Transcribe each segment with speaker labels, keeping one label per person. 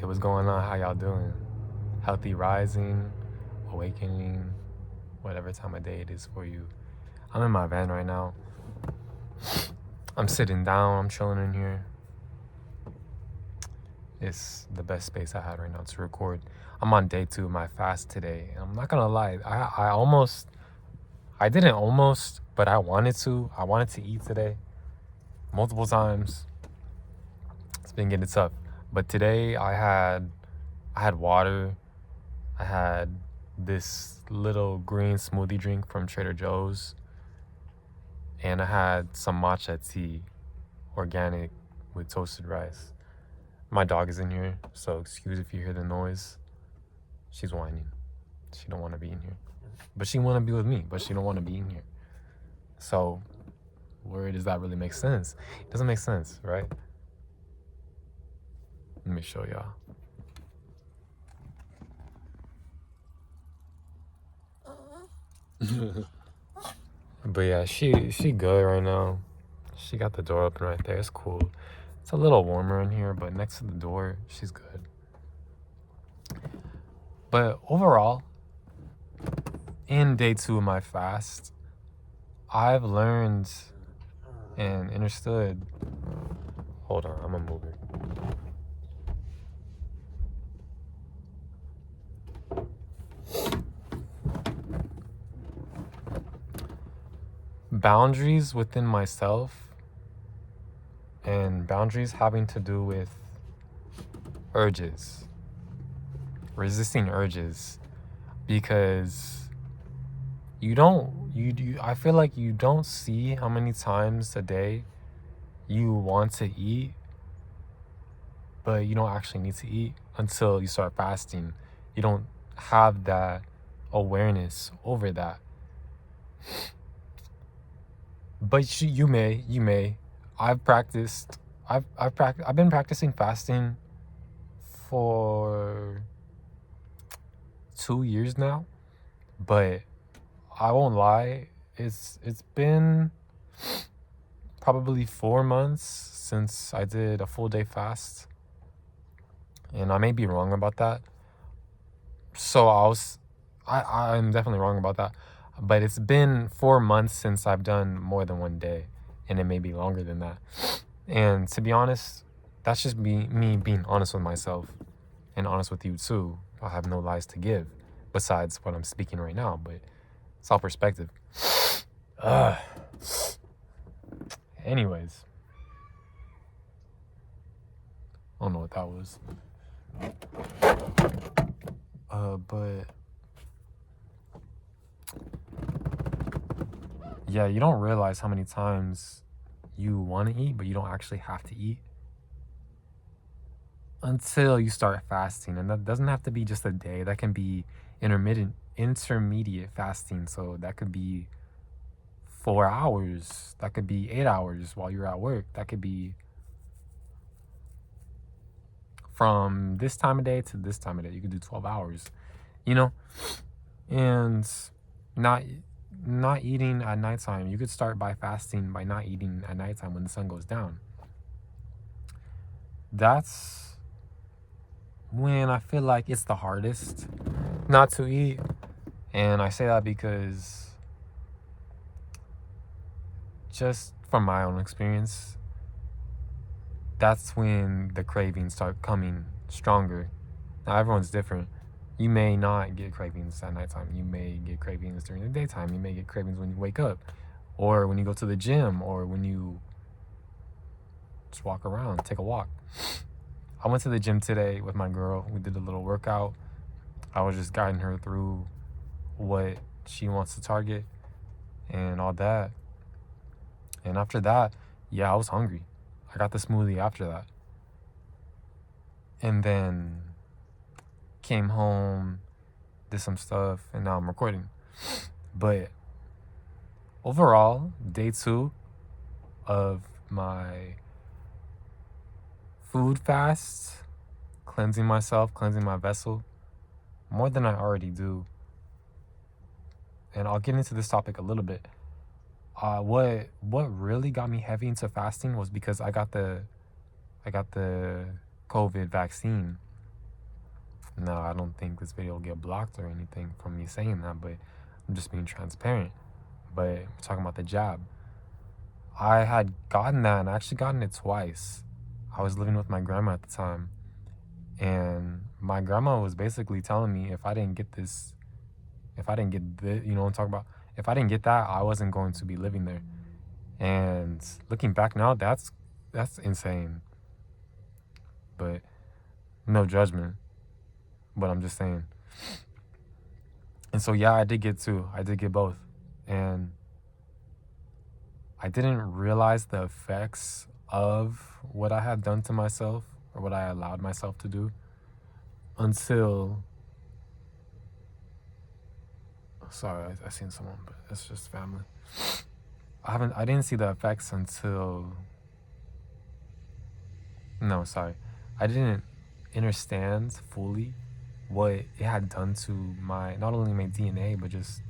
Speaker 1: what's going on? How y'all doing? Healthy rising, awakening, whatever time of day it is for you. I'm in my van right now. I'm sitting down, I'm chilling in here. It's the best space I had right now to record. I'm on day 2 of my fast today. And I'm not gonna lie, I didn't almost, but I wanted to. I wanted to eat today multiple times. It's been getting tough. But today I had water. I had this little green smoothie drink from Trader Joe's. And I had some matcha tea, organic, with toasted rice. My dog is in here, so excuse if you hear the noise. She's whining. She don't want to be in here. But she want to be with me, but she don't want to be in here. So where does that really make sense? It doesn't make sense, right? Let me show y'all. But yeah, she good right now. She got the door open right there. It's cool. It's a little warmer in here, but next to the door, she's good. But overall, in day 2 of my fast, I've learned and understood. Hold on, I'm gonna move it. Boundaries within myself, and boundaries having to do with urges, resisting urges, because I feel like you don't see how many times a day you want to eat, but you don't actually need to eat until you start fasting. You don't have that awareness over that. But you may. I've been practicing fasting for 2 years now, but I won't lie, it's been probably 4 months since I did a full day fast, and I may be wrong about that. So I'm definitely wrong about that. But it's been 4 months since I've done more than one day, and it may be longer than that. And to be honest, that's just me being honest with myself and honest with you too. I have no lies to give besides what I'm speaking right now, but it's all perspective. Anyways, I don't know what that was. But yeah, you don't realize how many times you want to eat, but you don't actually have to eat until you start fasting. And that doesn't have to be just a day. That can be intermediate fasting. So that could be 4 hours. That could be 8 hours while you're at work. That could be from this time of day to this time of day. You could do 12 hours, and not eating at nighttime. You could start by fasting by not eating at nighttime when the sun goes down. That's when I feel like it's the hardest not to eat. And I say that because just from my own experience, that's when the cravings start coming stronger. Now, everyone's different. You may not get cravings at nighttime. You may get cravings during the daytime. You may get cravings when you wake up, or when you go to the gym, or when you just walk around, take a walk. I went to the gym today with my girl. We did a little workout. I was just guiding her through what she wants to target and all that. And after that, yeah, I was hungry. I got the smoothie after that. And then came home, did some stuff, and now I'm recording. But overall, day 2 of my food fast, cleansing myself, cleansing my vessel, more than I already do. And I'll get into this topic a little bit. What really got me heavy into fasting was because I got the COVID vaccine. Now, I don't think this video will get blocked or anything from me saying that, but I'm just being transparent. But we're talking about the jab. I had gotten that, and I actually gotten it twice. I was living with my grandma at the time, and my grandma was basically telling me if I didn't get this, if I didn't get this, you know what I'm talking about? If I didn't get that, I wasn't going to be living there. And looking back now, that's insane. But no judgment. But I'm just saying. And so yeah, I did get two. I did get both. And I didn't realize the effects of what I had done to myself or what I allowed myself to do until, sorry, I seen someone, but it's just family. I didn't see the effects until, no, sorry. I didn't understand fully what it had done to my, not only my DNA, but just,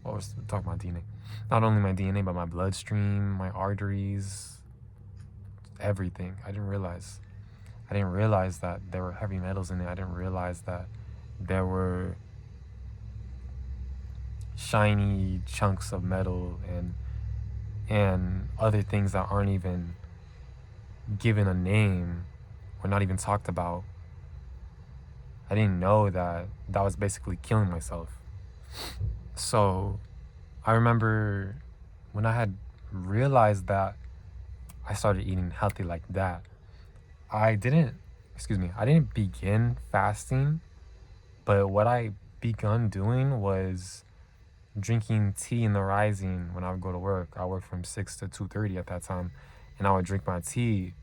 Speaker 1: well, we're talking about DNA. Not only my DNA, but my bloodstream, my arteries, everything. I didn't realize that there were heavy metals in it. I didn't realize that there were shiny chunks of metal and other things that aren't even given a name or not even talked about. I didn't know that was basically killing myself. So I remember when I had realized that, I started eating healthy like that. I didn't begin fasting, but what I begun doing was drinking tea in the rising when I would go to work. I worked from 6 to 2:30 at that time, and I would drink my tea.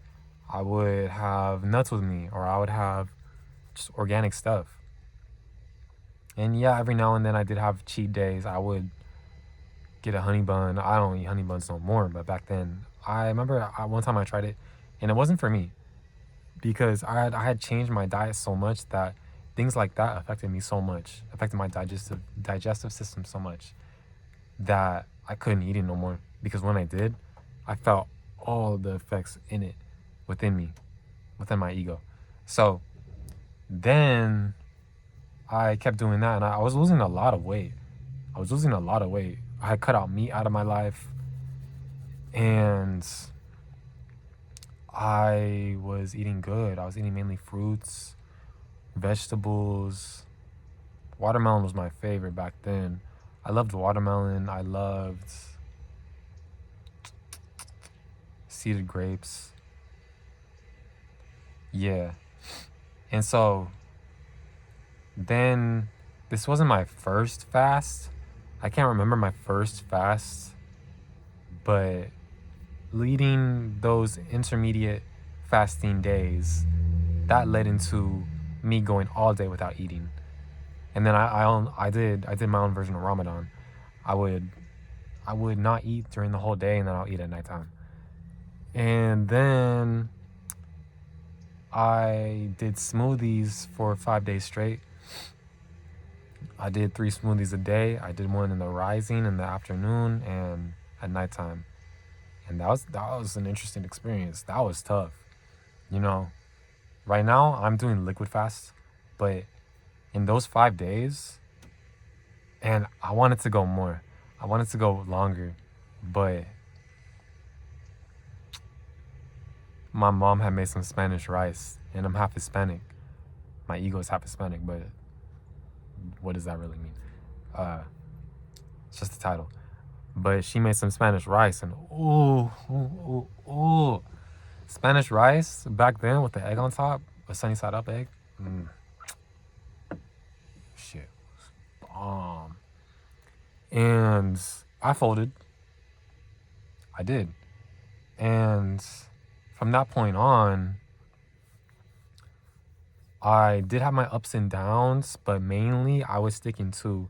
Speaker 1: I would have nuts with me, or I would have just organic stuff. And yeah, every now and then I did have cheat days. I would get a honey bun. I don't eat honey buns no more, but back then, I remember one time I tried it, and it wasn't for me because I had changed my diet so much that things like that affected me so much, affected my digestive system so much that I couldn't eat it no more. Because when I did, I felt all the effects in it within me, within my ego. So then I kept doing that, and I was losing a lot of weight. I had cut out meat out of my life, and I was eating good. I was eating mainly fruits, vegetables. Watermelon was my favorite back then. I loved watermelon. I loved seeded grapes. Yeah. And so then this wasn't my first fast. I can't remember my first fast, but leading those intermediate fasting days, that led into me going all day without eating. And then I did my own version of Ramadan. I would not eat during the whole day, and then I'll eat at nighttime. And then I did smoothies for 5 days straight. I did 3 smoothies a day. I did one in the rising in the afternoon and at nighttime. And that was an interesting experience. That was tough. You know, right now I'm doing liquid fast, but in those 5 days, and I wanted to go more. I wanted to go longer, but my mom had made some Spanish rice, and I'm half Hispanic. My ego is half Hispanic, but what does that really mean? It's just the title. But she made some Spanish rice, and ooh. Spanish rice back then with the egg on top, a sunny side up egg. Shit, bomb. And I folded. I did. And from that point on, I did have my ups and downs, but mainly I was sticking to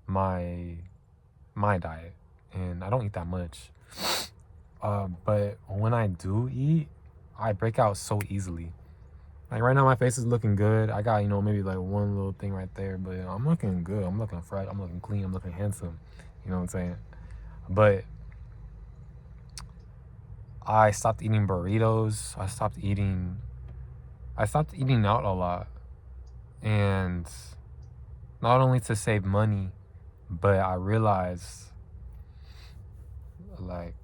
Speaker 1: my diet, and I don't eat that much. But when I do eat, I break out so easily. Like right now, my face is looking good. I got, maybe like one little thing right there, but I'm looking good. I'm looking fresh. I'm looking clean. I'm looking handsome. You know what I'm saying? But I stopped eating burritos. I stopped eating I stopped eating out a lot, and not only to save money, but I realized like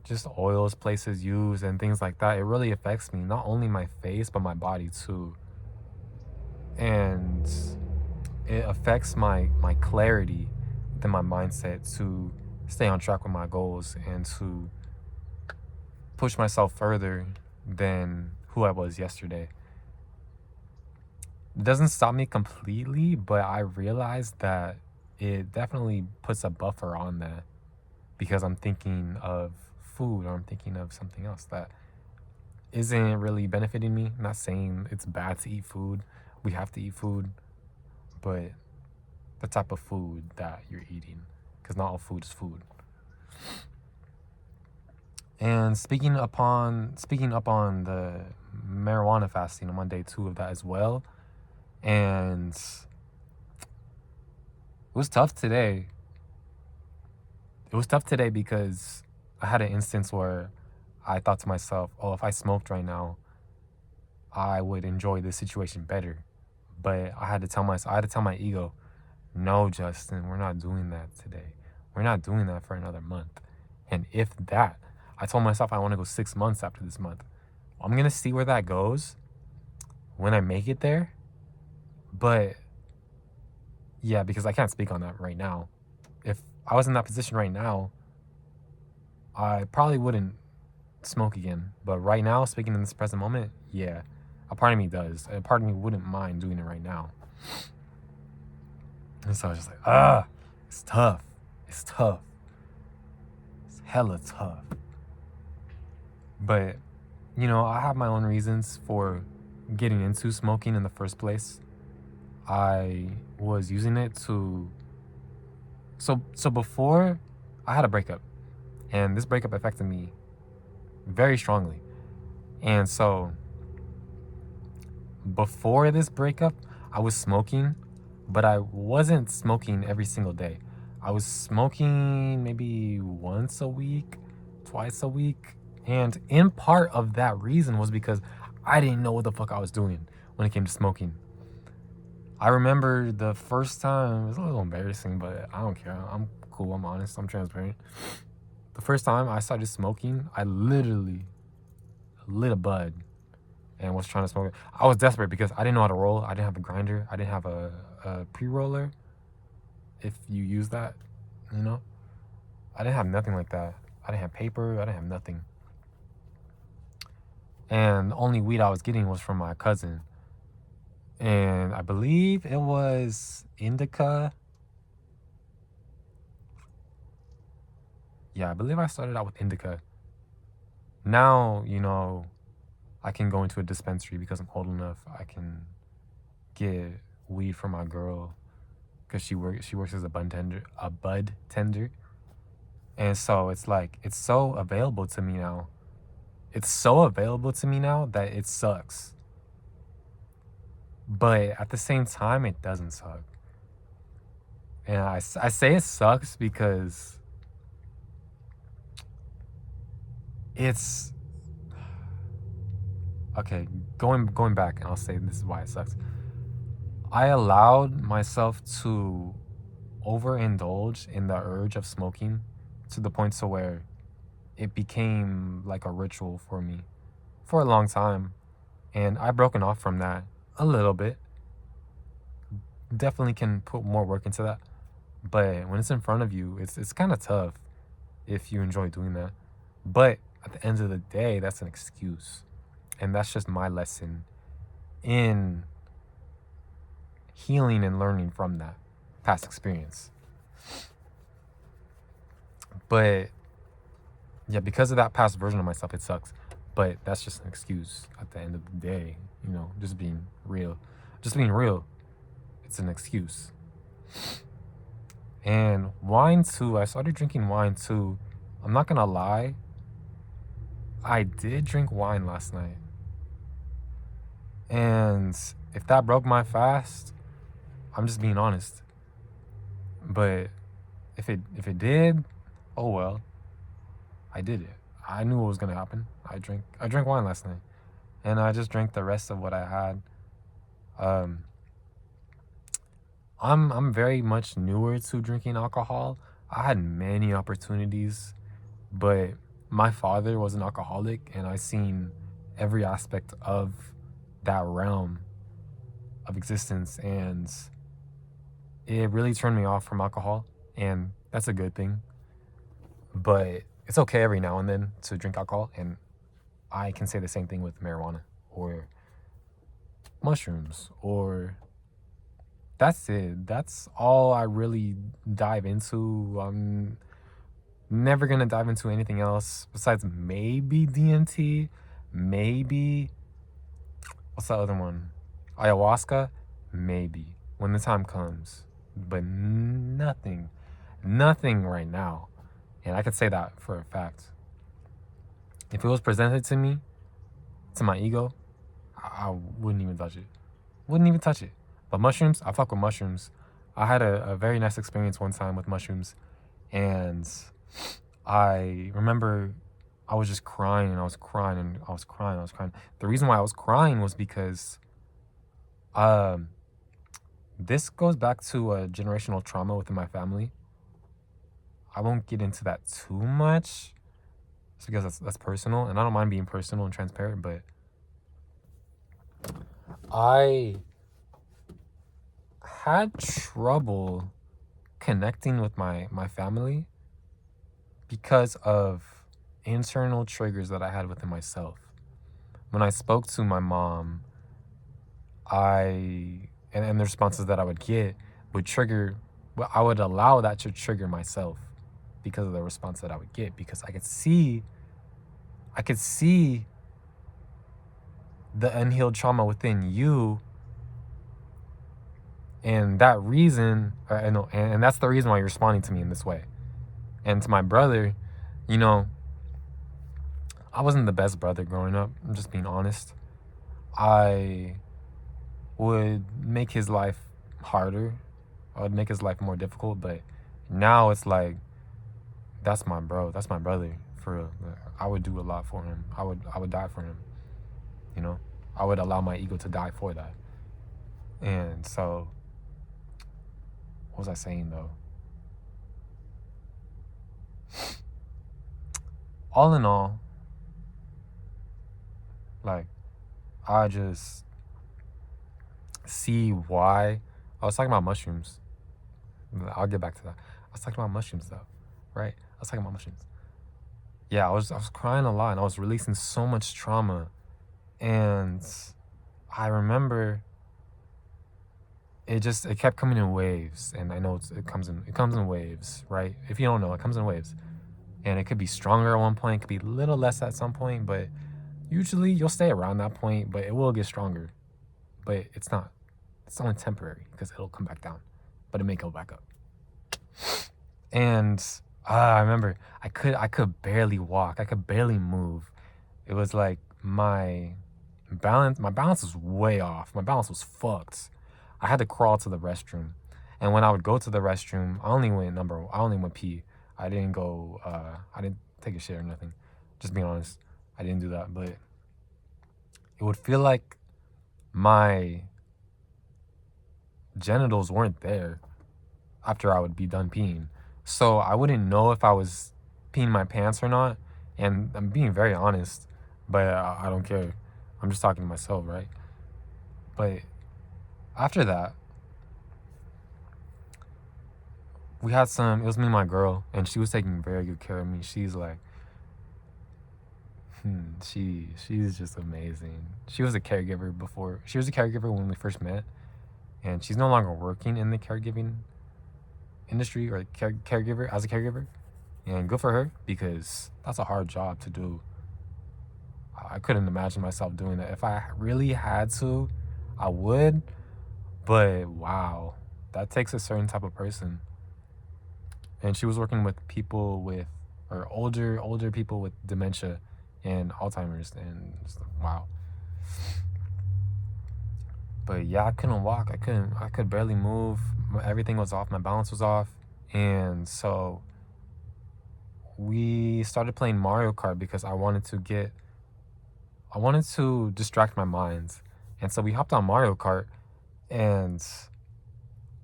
Speaker 1: just oils places use and things like that, it really affects me, not only my face but my body too. And it affects my clarity within my mindset to stay on track with my goals and to push myself further than who I was yesterday. It doesn't stop me completely, but I realize that it definitely puts a buffer on that because I'm thinking of food or I'm thinking of something else that isn't really benefiting me. I'm not saying it's bad to eat food. We have to eat food, but the type of food that you're eating, because not all food is food. And speaking up on the marijuana fasting, I'm on day 2 of that as well, and it was tough today. It was tough today because I had an instance where I thought to myself, oh, if I smoked right now, I would enjoy this situation better. But I had to tell my ego, no, Justin, we're not doing that today. We're not doing that for another month. And if that, I told myself I want to go 6 months after this month. I'm going to see where that goes when I make it there. But yeah, because I can't speak on that right now. If I was in that position right now, I probably wouldn't smoke again. But right now, speaking in this present moment, yeah, a part of me does. A part of me wouldn't mind doing it right now. And so I was just like, it's tough. It's tough. It's hella tough. But, I have my own reasons for getting into smoking in the first place. I was using it to... So before, I had a breakup. And this breakup affected me very strongly. And so, before this breakup, I was smoking, but I wasn't smoking every single day. I was smoking maybe once a week, twice a week. And in part of that reason was because I didn't know what the fuck I was doing when it came to smoking. I remember the first time, it was a little embarrassing, but I don't care. I'm cool, I'm honest, I'm transparent. The first time I started smoking, I literally lit a bud and was trying to smoke it. I was desperate because I didn't know how to roll. I didn't have a grinder. I didn't have a pre-roller, if you use that, I didn't have nothing like that. I didn't have paper. I didn't have nothing. And the only weed I was getting was from my cousin. And I believe it was indica. Yeah, I believe I started out with indica. Now, I can go into a dispensary because I'm old enough. I can get weed from my girl because she works as a bud tender. And so it's like, it's so available to me now. It's so available to me now that it sucks. But at the same time, it doesn't suck. And I say it sucks because it's... Okay, going back, and I'll say this is why it sucks. I allowed myself to overindulge in the urge of smoking to the point to where it became like a ritual for me for a long time. And I've broken off from that a little bit. Definitely can put more work into that. But when it's in front of you, it's kind of tough if you enjoy doing that. But at the end of the day, that's an excuse. And that's just my lesson in healing and learning from that past experience. But yeah, because of that past version of myself, it sucks. But that's just an excuse at the end of the day, just being real. Just being real, it's an excuse. And wine too, I started drinking wine too. I'm not gonna lie, I did drink wine last night. And if that broke my fast, I'm just being honest. But if it did, oh well. I did it. I knew what was gonna happen. I drank wine last night. and I just drank the rest of what I had. Um, I'm very much newer to drinking alcohol. I had many opportunities, but my father was an alcoholic, and I seen every aspect of that realm of existence, and it really turned me off from alcohol, and that's a good thing. But it's okay every now and then to drink alcohol, and I can say the same thing with marijuana or mushrooms, or that's it. That's all I really dive into. I'm never gonna dive into anything else besides maybe DMT, maybe what's the other one? Ayahuasca, maybe when the time comes, but nothing right now. And I could say that for a fact. If it was presented to me, to my ego, I wouldn't even touch it. Wouldn't even touch it. But mushrooms, I fuck with mushrooms. I had a very nice experience one time with mushrooms, and I remember I was just crying, and I was crying, and I was crying, I was crying. The reason why I was crying was because this goes back to a generational trauma within my family. I won't get into that too much, just because that's personal, and I don't mind being personal and transparent, but I had trouble connecting with my family because of internal triggers that I had within myself. When I spoke to my mom, and the responses that I would get would trigger, well, I would allow that to trigger myself because of the response that I would get, because I could see the unhealed trauma within you, and that reason, and that's the reason why you're responding to me in this way. And to my brother, you know, I wasn't the best brother growing up. I'm just being honest. I would make his life harder. I would make his life more difficult. But now it's like, that's my bro. That's my brother. For real. I would do a lot for him. I would die for him. You know, I would allow my ego to die for that. And so, what was I saying though? All in all, like, I just see why. I was talking about mushrooms. I'll get back to that. I was talking about mushrooms though, right? I was talking about mushrooms. Yeah, I was crying a lot, and I was releasing so much trauma, and I remember it kept coming in waves, and I know it comes in waves, right? If you don't know, it comes in waves, and it could be stronger at one point, it could be a little less at some point, but usually you'll stay around that point, but it will get stronger. But it's not. It's only temporary, because it'll come back down, but it may go back up. And I remember I could barely walk. I could barely move. It was like my balance was way off. My balance was fucked. I had to crawl to the restroom. And when I would go to the restroom, I only went pee. I didn't go, I didn't take a shit or nothing. Just being honest, I didn't do that. But it would feel like my genitals weren't there after I would be done peeing. So I wouldn't know if I was peeing my pants or not. And I'm being very honest, but I don't care. I'm just talking to myself, right? But after that, it was me and my girl, and she was taking very good care of me. She's like, she's just amazing. She was a caregiver before. She was a caregiver when we first met, and she's no longer working in the caregiving industry, or caregiver, as a caregiver. And good for her, because that's a hard job to do. I couldn't imagine myself doing that. If I really had to, I would. But wow, that takes a certain type of person. And she was working with people with, or older people with dementia and Alzheimer's, and wow. But yeah, I couldn't walk. I could barely move. Everything was off. My balance was off. And so we started playing Mario Kart, because I wanted to get I wanted to distract my mind. And so we hopped on Mario Kart, and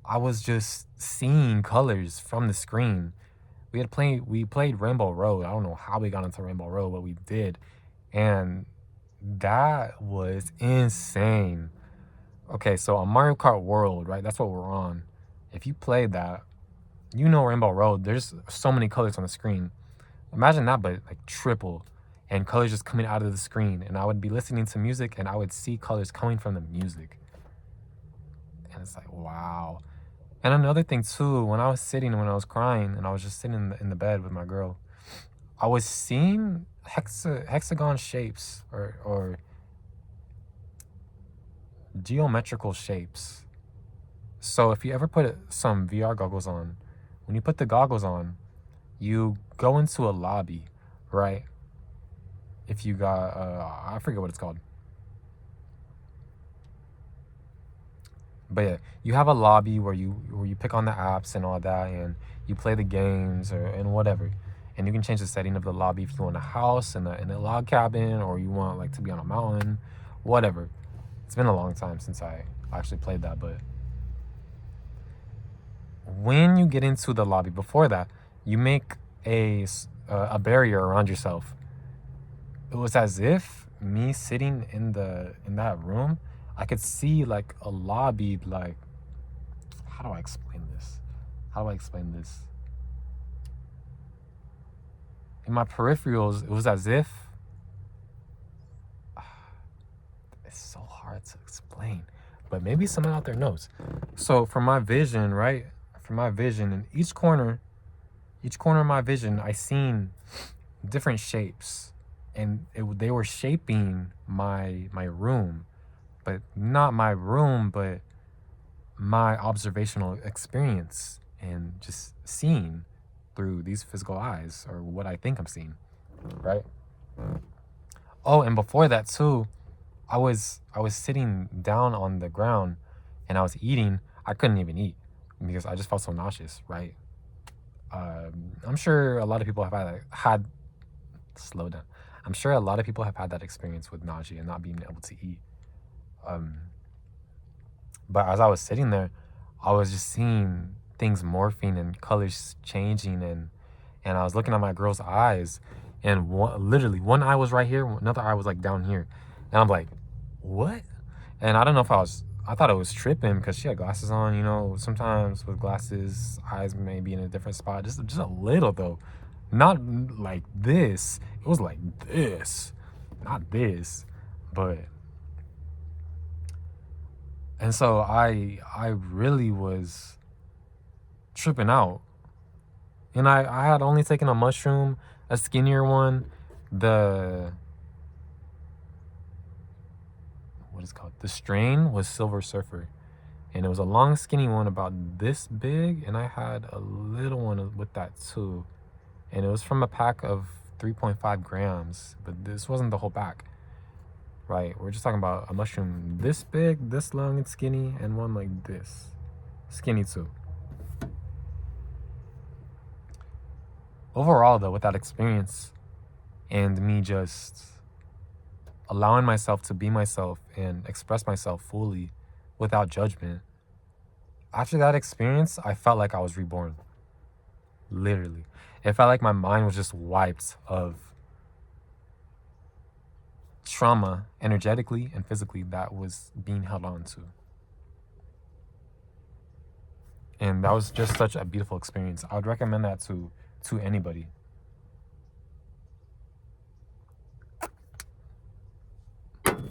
Speaker 1: I was just seeing colors from the screen. We played Rainbow Road. I don't know how we got into Rainbow Road, but we did. And that was insane. Okay, so on Mario Kart World, right? That's what we're on. If you played that, you know Rainbow Road, there's so many colors on the screen. Imagine that, but like triple, and colors just coming out of the screen. And I would be listening to music, and I would see colors coming from the music. And it's like, wow. And another thing too, when I was sitting, when I was crying, and I was just sitting in the bed with my girl, I was seeing hexagon shapes or geometrical shapes. So if you ever put some VR goggles on, when you put the goggles on, you go into a lobby, right? If you got, I forget what it's called. But yeah, you have a lobby where you pick on the apps and all that, and you play the games and whatever. And you can change the setting of the lobby if you want a house in a log cabin, or you want like to be on a mountain, whatever. It's been a long time since I actually played that, but when you get into the lobby, before that, you make a barrier around yourself. It was as if me sitting in that room, I could see like a lobby, like, how do I explain this? In my peripherals, it was as if, it's so hard to explain, but maybe someone out there knows. So for my vision, right? For my vision, in each corner of my vision, I seen different shapes, and they were shaping my room, but not my room, but my observational experience, and just seeing through these physical eyes, or what I think I'm seeing, right? Oh, and before that too, I was sitting down on the ground, and I was eating. I couldn't even eat because I just felt so nauseous, right? I'm sure a lot of people have slow down. I'm sure a lot of people have had that experience with nausea and not being able to eat. But as I was sitting there, I was just seeing things morphing and colors changing, and I was looking at my girl's eyes, and literally one eye was right here, another eye was like down here, and I'm like, what? And I don't know if I thought it was tripping because she had glasses on. You know, sometimes with glasses, eyes may be in a different spot, just a little though, not like this. It was like this, not this, but. And so I really was tripping out. And I had only taken a mushroom, a skinnier one, what is it called? The strain was Silver Surfer. And it was a long, skinny one about this big, and I had a little one with that too. And it was from a pack of 3.5 grams, but this wasn't the whole pack. Right, we're just talking about a mushroom this big, this long and skinny, and one like this, skinny too. Overall though, with that experience, and me just allowing myself to be myself and express myself fully without judgment, after that experience, I felt like I was reborn. Literally. It felt like my mind was just wiped of trauma, energetically and physically, that was being held on to. And that was just such a beautiful experience. I would recommend that to anybody.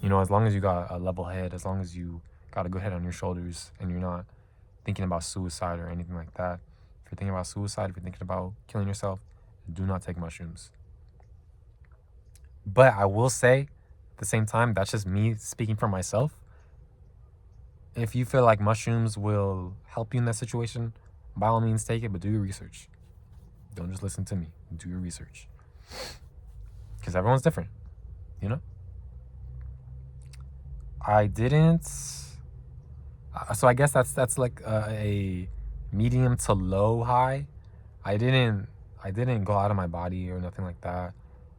Speaker 1: You know, as long as you got a level head, as long as you got a good head on your shoulders, and you're not thinking about suicide or anything like that. If you're thinking about suicide, if you're thinking about killing yourself, do not take mushrooms. But I will say, at the same time, that's just me speaking for myself. If you feel like mushrooms will help you in that situation, by all means take it, but do your research. Don't just listen to me. Do your research. Because everyone's different, you know? I didn't... So I guess that's like a medium to low high. I didn't go out of my body or nothing like that.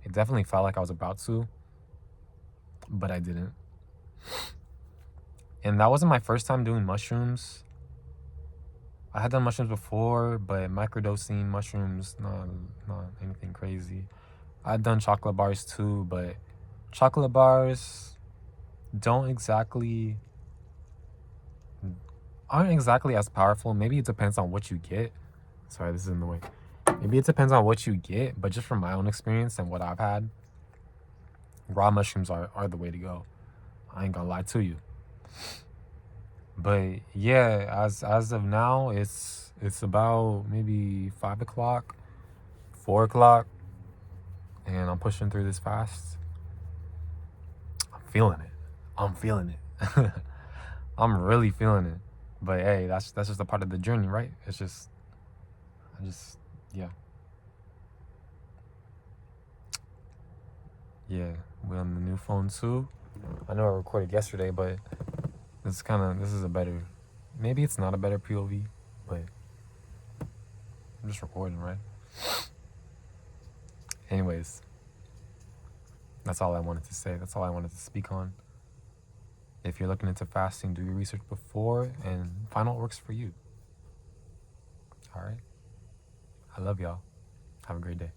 Speaker 1: It definitely felt like I was about to. but I didn't. And that wasn't my first time doing mushrooms. I had done mushrooms before, but microdosing mushrooms, not anything crazy. I've done chocolate bars too, but chocolate bars aren't exactly as powerful. Maybe it depends on what you get. Sorry, this is in the way. Maybe it depends on what you get, but just from my own experience and what I've had, raw mushrooms are the way to go. I ain't gonna lie to you. But yeah, as of now, it's about maybe 5 o'clock, 4 o'clock, and I'm pushing through this fast. I'm feeling it. I'm really feeling it. But hey, that's just a part of the journey, right? Yeah. Yeah, we're on the new phone too. I know I recorded yesterday, but this is a better, maybe it's not a better POV, but I'm just recording, right? Anyways, that's all I wanted to say. That's all I wanted to speak on. If you're looking into fasting, do your research before and find what works for you. All right? I love y'all. Have a great day.